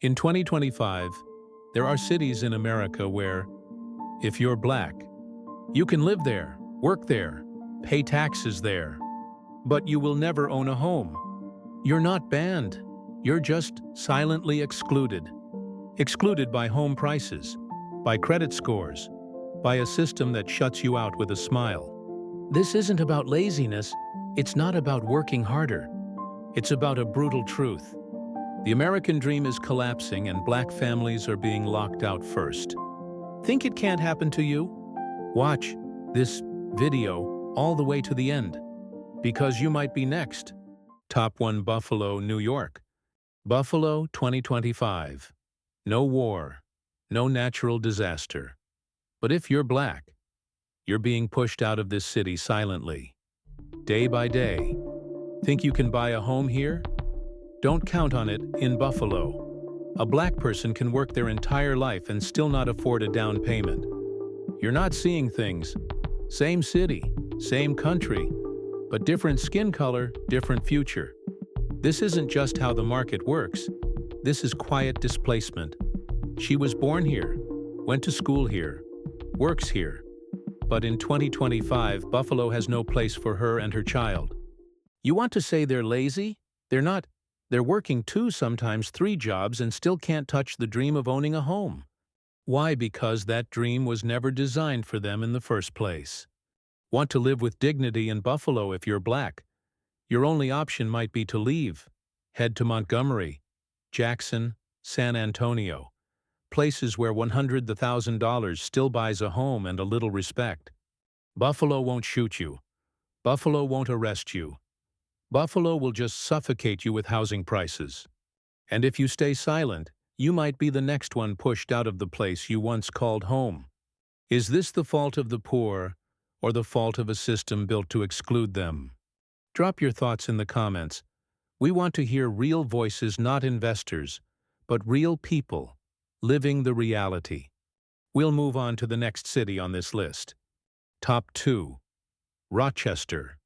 In 2025, there are cities in America where, if you're black, you can live there, work there, pay taxes there, but you will never own a home. You're not banned. You're just silently excluded. Excluded by home prices, by credit scores, by a system that shuts you out with a smile. This isn't about laziness. It's not about working harder. It's about a brutal truth. The American dream is collapsing and black families are being locked out first. Think it can't happen to you? Watch this video all the way to the end, because you might be next. Top 1 Buffalo, New York. Buffalo 2025. No war, no natural disaster. But if you're black, you're being pushed out of this city silently, day by day. Think you can buy a home here? Don't count on it in Buffalo. A black person can work their entire life and still not afford a down payment. You're not seeing things. Same city, same country, but different skin color, different future. This isn't just how the market works. This is quiet displacement. She was born here, went to school here, works here. But in 2025, Buffalo has no place for her and her child. You want to say they're lazy? They're not. They're working 2, sometimes 3 jobs and still can't touch the dream of owning a home. Why? Because that dream was never designed for them in the first place. Want to live with dignity in Buffalo if you're black? Your only option might be to leave. Head to Montgomery, Jackson, San Antonio. Places where $100,000 still buys a home and a little respect. Buffalo won't shoot you. Buffalo won't arrest you. Buffalo will just suffocate you with housing prices. And if you stay silent, you might be the next one pushed out of the place you once called home. Is this the fault of the poor, or the fault of a system built to exclude them? Drop your thoughts in the comments. We want to hear real voices, not investors, but real people, living the reality. We'll move on to the next city on this list. Top 2. Rochester,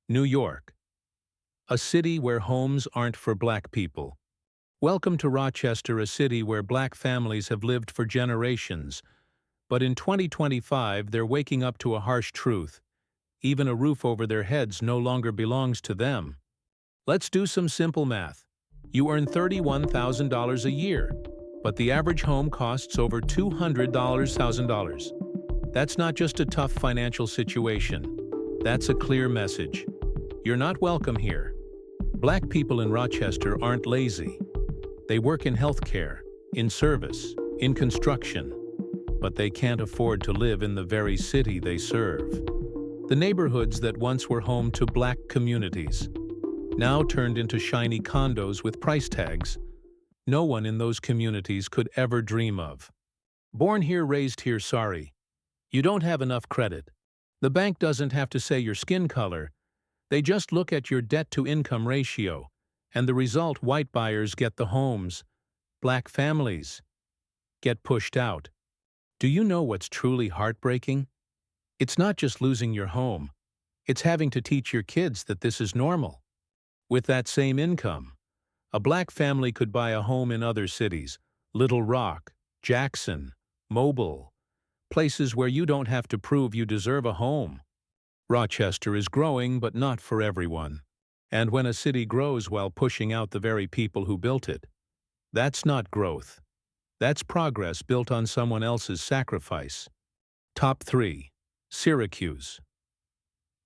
New York. A city where homes aren't for black people. Welcome to Rochester, a city where black families have lived for generations. But in 2025, they're waking up to a harsh truth. Even a roof over their heads no longer belongs to them. Let's do some simple math. You earn $31,000 a year, but the average home costs over $200,000. That's not just a tough financial situation. That's a clear message. You're not welcome here. Black people in Rochester aren't lazy. They work in healthcare, in service, in construction, but they can't afford to live in the very city they serve. The neighborhoods that once were home to black communities, now turned into shiny condos with price tags no one in those communities could ever dream of. Born here, raised here, sorry. You don't have enough credit. The bank doesn't have to say your skin color. They just look at your debt-to-income ratio, and the result: white buyers get the homes, black families get pushed out. Do you know what's truly heartbreaking? It's not just losing your home. It's having to teach your kids that this is normal. With that same income, a black family could buy a home in other cities, Little Rock, Jackson, Mobile, places where you don't have to prove you deserve a home. Rochester is growing, but not for everyone. And when a city grows while pushing out the very people who built it, that's not growth. That's progress built on someone else's sacrifice. Top 3. Syracuse,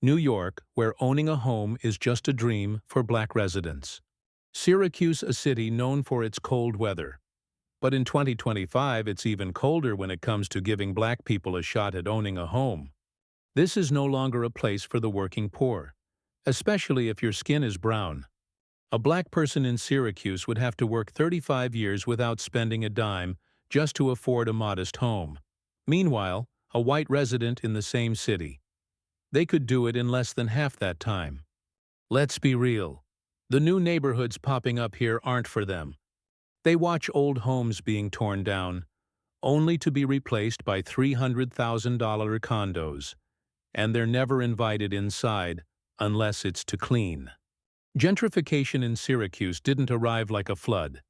New York, where owning a home is just a dream for black residents. Syracuse, a city known for its cold weather. But in 2025, it's even colder when it comes to giving black people a shot at owning a home. This is no longer a place for the working poor, especially if your skin is brown. A black person in Syracuse would have to work 35 years without spending a dime just to afford a modest home. Meanwhile, a white resident in the same city, they could do it in less than half that time. Let's be real. The new neighborhoods popping up here aren't for them. They watch old homes being torn down, only to be replaced by $300,000 condos. And they're never invited inside unless it's to clean. Gentrification in Syracuse didn't arrive like a flood.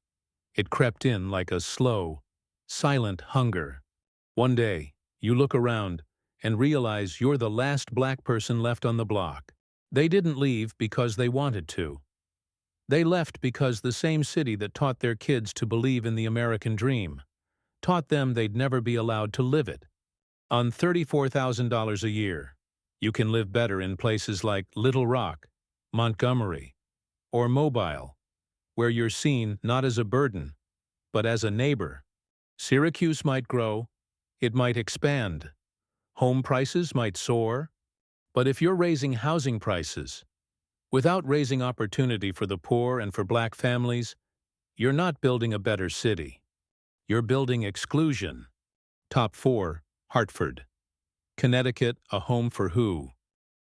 It crept in like a slow, silent hunger. One day, you look around and realize you're the last black person left on the block. They didn't leave because they wanted to. They left because the same city that taught their kids to believe in the American dream taught them they'd never be allowed to live it. On $34,000 a year, you can live better in places like Little Rock, Montgomery, or Mobile, where you're seen not as a burden, but as a neighbor. Syracuse might grow, it might expand, home prices might soar, but if you're raising housing prices, without raising opportunity for the poor and for black families, you're not building a better city. You're building exclusion. Top 4, Hartford. Connecticut, a home for who?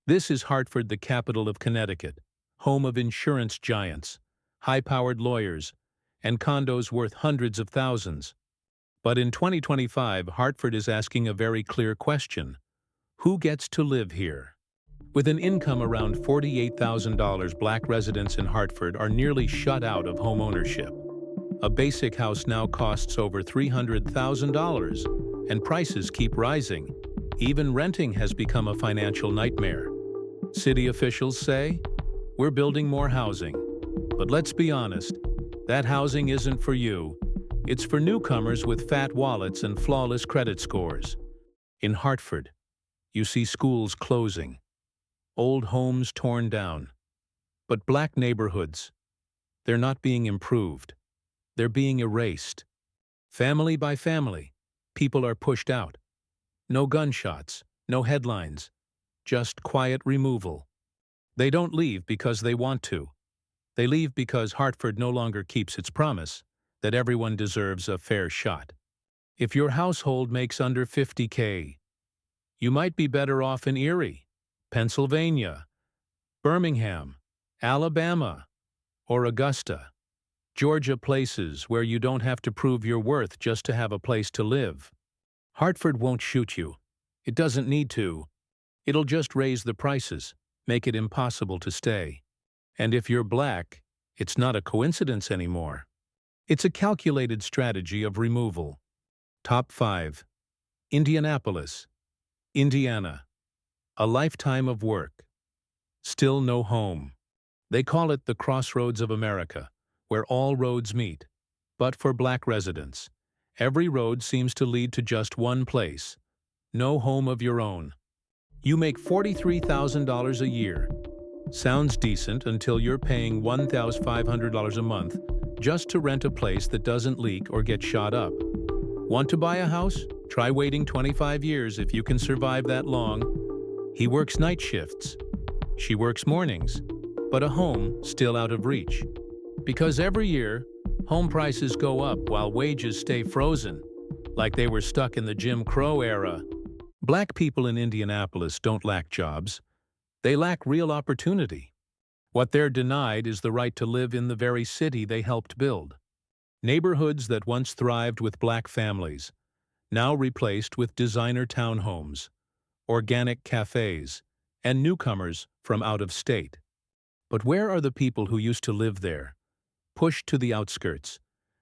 This is Hartford, the capital of Connecticut, home of insurance giants, high-powered lawyers, and condos worth hundreds of thousands. But in 2025, Hartford is asking a very clear question. Who gets to live here? With an income around $48,000, black residents in Hartford are nearly shut out of home ownership. A basic house now costs over $300,000, and prices keep rising. Even renting has become a financial nightmare. City officials say, "We're building more housing." But let's be honest, that housing isn't for you. It's for newcomers with fat wallets and flawless credit scores. In Hartford, you see schools closing, old homes torn down. But black neighborhoods, they're not being improved. They're being erased. Family by family, people are pushed out. No gunshots, no headlines, just quiet removal. They don't leave because they want to. They leave because Hartford no longer keeps its promise that everyone deserves a fair shot. If your household makes under $50K, you might be better off in Erie, Pennsylvania, Birmingham, Alabama, or Augusta, Georgia, places where you don't have to prove your worth just to have a place to live. Hartford won't shoot you. It doesn't need to. It'll just raise the prices, make it impossible to stay. And if you're black, it's not a coincidence anymore. It's a calculated strategy of removal. Top 5. Indianapolis, Indiana. A lifetime of work. Still no home. They call it the crossroads of America, where all roads meet. But for black residents, every road seems to lead to just one place. No home of your own. You make $43,000 a year. Sounds decent until you're paying $1,500 a month just to rent a place that doesn't leak or get shot up. Want to buy a house? Try waiting 25 years if you can survive that long. He works night shifts. She works mornings. But a home still out of reach. Because every year, home prices go up while wages stay frozen, like they were stuck in the Jim Crow era. Black people in Indianapolis don't lack jobs. They lack real opportunity. What they're denied is the right to live in the very city they helped build. Neighborhoods that once thrived with black families, now replaced with designer townhomes, organic cafes, and newcomers from out of state. But where are the people who used to live there? Pushed to the outskirts,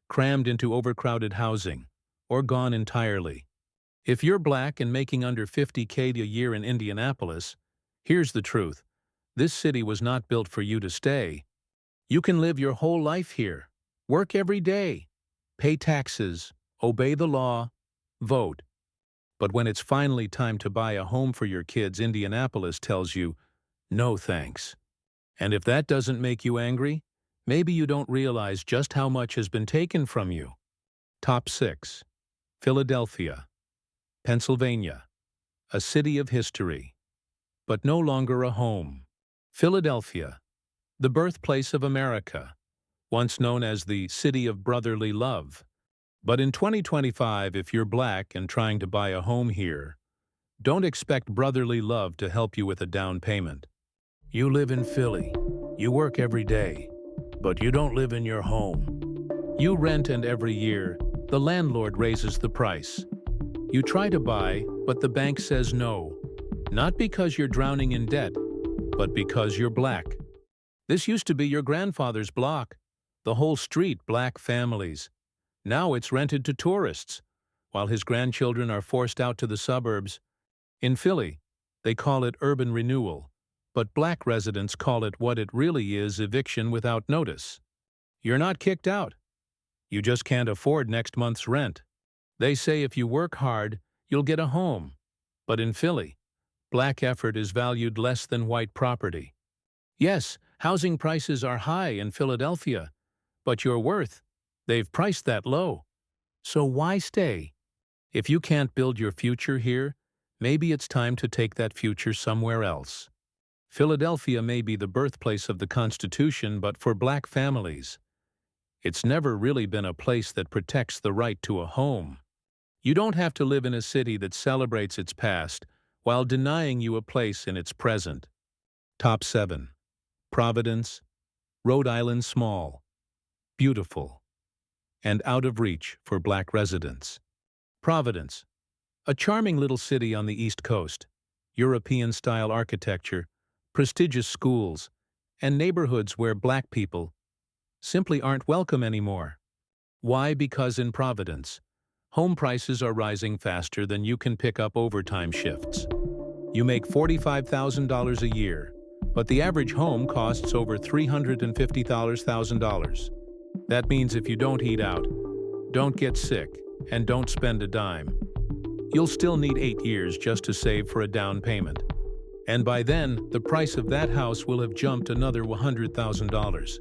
crammed into overcrowded housing, or gone entirely. If you're black and making under $50K a year in Indianapolis, here's the truth. This city was not built for you to stay. You can live your whole life here, work every day, pay taxes, obey the law, vote. But when it's finally time to buy a home for your kids, Indianapolis tells you, no thanks. And if that doesn't make you angry, maybe you don't realize just how much has been taken from you. Top 6. Philadelphia, Pennsylvania. A city of history, but no longer a home. Philadelphia, the birthplace of America, once known as the city of brotherly love. But in 2025, if you're black and trying to buy a home here, don't expect brotherly love to help you with a down payment. You live in Philly, you work every day, but you don't live in your home. You rent, and every year, the landlord raises the price. You try to buy, but the bank says no. Not because you're drowning in debt, but because you're black. This used to be your grandfather's block. The whole street, black families. Now it's rented to tourists, while his grandchildren are forced out to the suburbs. In Philly, they call it urban renewal, but black residents call it what it really is: eviction without notice. You're not kicked out. You just can't afford next month's rent. They say if you work hard, you'll get a home. But in Philly, black effort is valued less than white property. Yes, housing prices are high in Philadelphia, but your worth, they've priced that low. So why stay? If you can't build your future here, maybe it's time to take that future somewhere else. Philadelphia may be the birthplace of the Constitution, but for black families, it's never really been a place that protects the right to a home. You don't have to live in a city that celebrates its past while denying you a place in its present. Top 7. Providence, Rhode Island. Small, beautiful, and out of reach for black residents. Providence, a charming little city on the East Coast, European-style architecture, prestigious schools, and neighborhoods where black people simply aren't welcome anymore. Why? Because in Providence, home prices are rising faster than you can pick up overtime shifts. You make $45,000 a year, but the average home costs over $350,000. That means if you don't eat out, don't get sick, and don't spend a dime, you'll still need 8 years just to save for a down payment. And by then, the price of that house will have jumped another $100,000.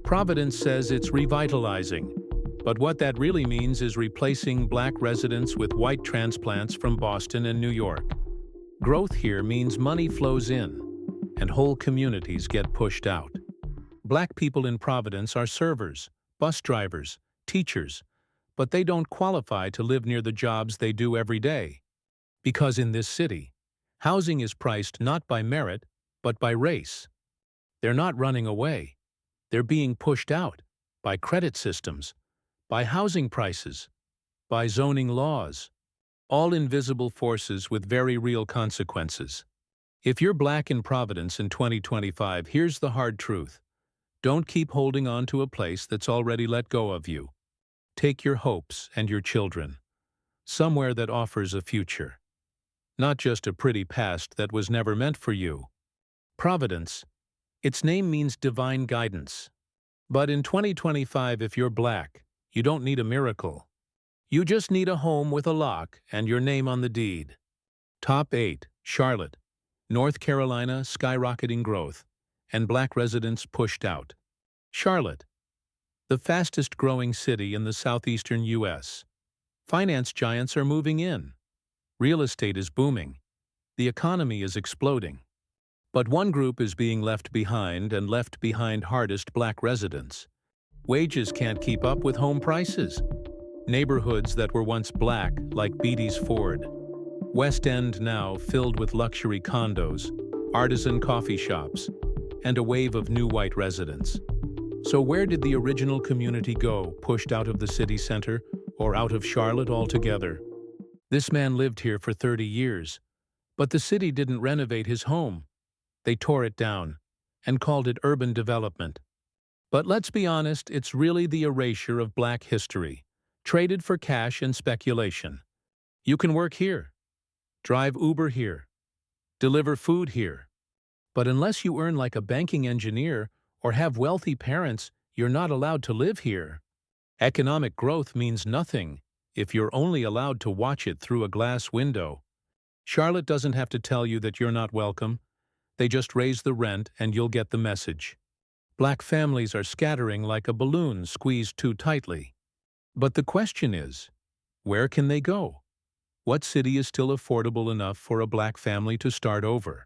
Providence says it's revitalizing, but what that really means is replacing black residents with white transplants from Boston and New York. Growth here means money flows in, and whole communities get pushed out. Black people in Providence are servers, bus drivers, teachers, but they don't qualify to live near the jobs they do every day. Because in this city, housing is priced not by merit, but by race. They're not running away. They're being pushed out by credit systems, by housing prices, by zoning laws, all invisible forces with very real consequences. If you're black in Providence in 2025, here's the hard truth. Don't keep holding on to a place that's already let go of you. Take your hopes and your children somewhere that offers a future, not just a pretty past that was never meant for you. Providence, its name means divine guidance. But in 2025, if you're black, you don't need a miracle. You just need a home with a lock and your name on the deed. Top 8. Charlotte, North Carolina. Skyrocketing growth, and black residents pushed out. Charlotte, the fastest growing city in the southeastern U.S. Finance giants are moving in. Real estate is booming. The economy is exploding. But one group is being left behind, and left behind hardest: black residents. Wages can't keep up with home prices. Neighborhoods that were once black, like Beatty's Ford, West End, now filled with luxury condos, artisan coffee shops, and a wave of new white residents. So where did the original community go? Pushed out of the city center, or out of Charlotte altogether? This man lived here for 30 years, but the city didn't renovate his home. They tore it down and called it urban development. But let's be honest, it's really the erasure of black history, traded for cash and speculation. You can work here, drive Uber here, deliver food here. But unless you earn like a banking engineer or have wealthy parents, you're not allowed to live here. Economic growth means nothing if you're only allowed to watch it through a glass window. Charlotte doesn't have to tell you that you're not welcome. They just raise the rent and you'll get the message. Black families are scattering like a balloon squeezed too tightly. But the question is, where can they go? What city is still affordable enough for a black family to start over?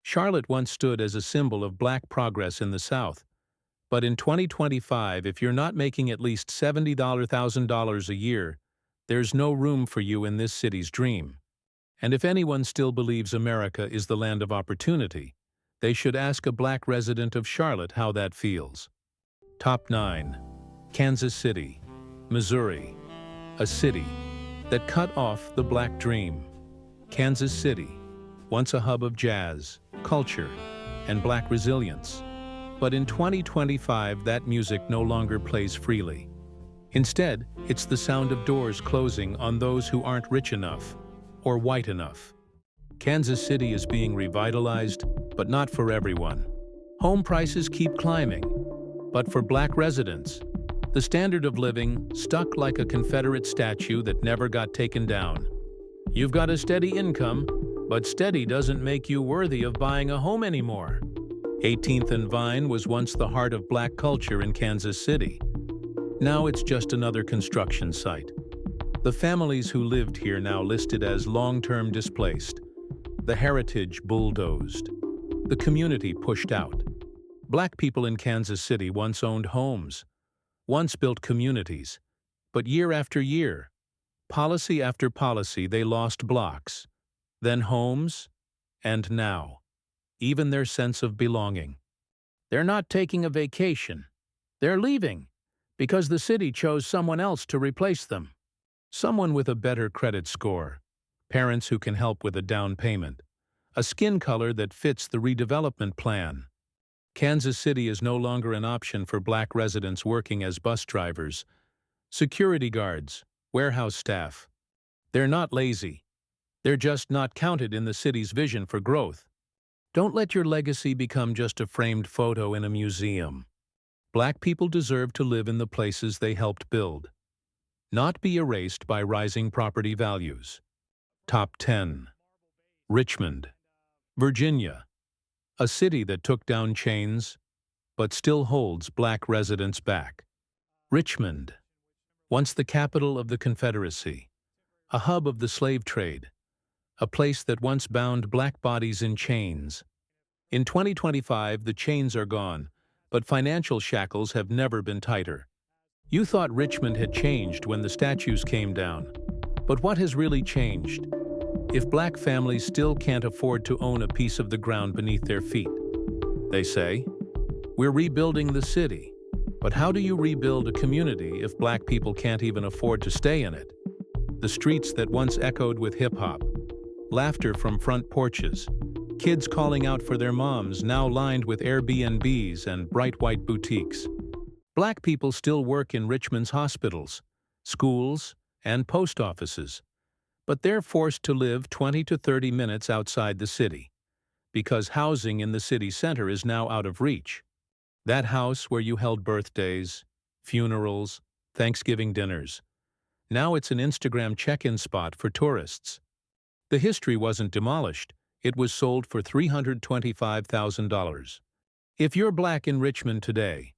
Charlotte once stood as a symbol of black progress in the South. But in 2025, if you're not making at least $70,000 a year, there's no room for you in this city's dream. And if anyone still believes America is the land of opportunity, they should ask a black resident of Charlotte how that feels. Top 9. Kansas City, Missouri, a city that cut off the black dream. Kansas City, once a hub of jazz, culture, and black resilience. But in 2025, that music no longer plays freely. Instead, it's the sound of doors closing on those who aren't rich enough or white enough. Kansas City is being revitalized, but not for everyone. Home prices keep climbing, but for Black residents, the standard of living stuck like a Confederate statue that never got taken down. You've got a steady income, but steady doesn't make you worthy of buying a home anymore. 18th and Vine was once the heart of Black culture in Kansas City. Now it's just another construction site. The families who lived here now listed as long-term displaced. The heritage bulldozed. The community pushed out. Black people in Kansas City once owned homes, once built communities, but year after year, policy after policy, they lost blocks, then homes, and now, even their sense of belonging. They're not taking a vacation. They're leaving, because the city chose someone else to replace them. Someone with a better credit score, parents who can help with a down payment, a skin color that fits the redevelopment plan. Kansas City is no longer an option for Black residents working as bus drivers, security guards, warehouse staff. They're not lazy. They're just not counted in the city's vision for growth. Don't let your legacy become just a framed photo in a museum. Black people deserve to live in the places they helped build, not be erased by rising property values. Top 10. Richmond, Virginia. A city that took down chains, but still holds Black residents back. Richmond, once the capital of the Confederacy, a hub of the slave trade, a place that once bound Black bodies in chains. In 2025, the chains are gone, but financial shackles have never been tighter. You thought Richmond had changed when the statues came down, but what has really changed? If Black families still can't afford to own a piece of the ground beneath their feet, they say, we're rebuilding the city. But how do you rebuild a community if Black people can't even afford to stay in it? The streets that once echoed with hip-hop, laughter from front porches, kids calling out for their moms now lined with Airbnbs and bright white boutiques. Black people still work in Richmond's hospitals, schools, and post offices, but they're forced to live 20 to 30 minutes outside the city, because housing in the city center is now out of reach. That house where you held birthdays, funerals, Thanksgiving dinners. Now it's an Instagram check-in spot for tourists. The history wasn't demolished. It was sold for $325,000. If you're Black in Richmond today,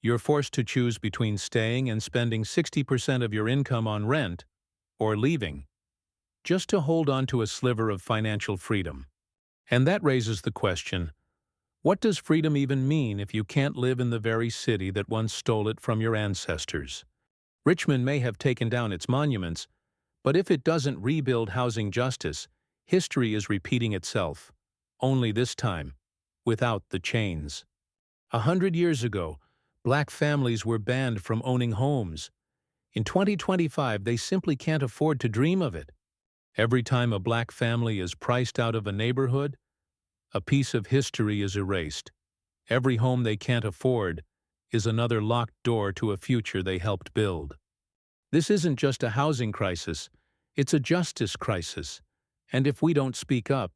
you're forced to choose between staying and spending 60% of your income on rent or leaving, just to hold on to a sliver of financial freedom. And that raises the question, what does freedom even mean if you can't live in the very city that once stole it from your ancestors? Richmond may have taken down its monuments, but if it doesn't rebuild housing justice, history is repeating itself, only this time, without the chains. 100 years ago, Black families were banned from owning homes. In 2025, they simply can't afford to dream of it. Every time a Black family is priced out of a neighborhood, a piece of history is erased. Every home they can't afford is another locked door to a future they helped build. This isn't just a housing crisis, it's a justice crisis. And if we don't speak up,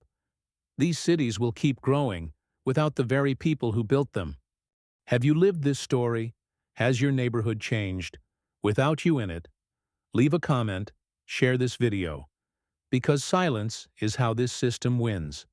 these cities will keep growing without the very people who built them. Have you lived this story? Has your neighborhood changed? Without you in it? Leave a comment, share this video. Because silence is how this system wins.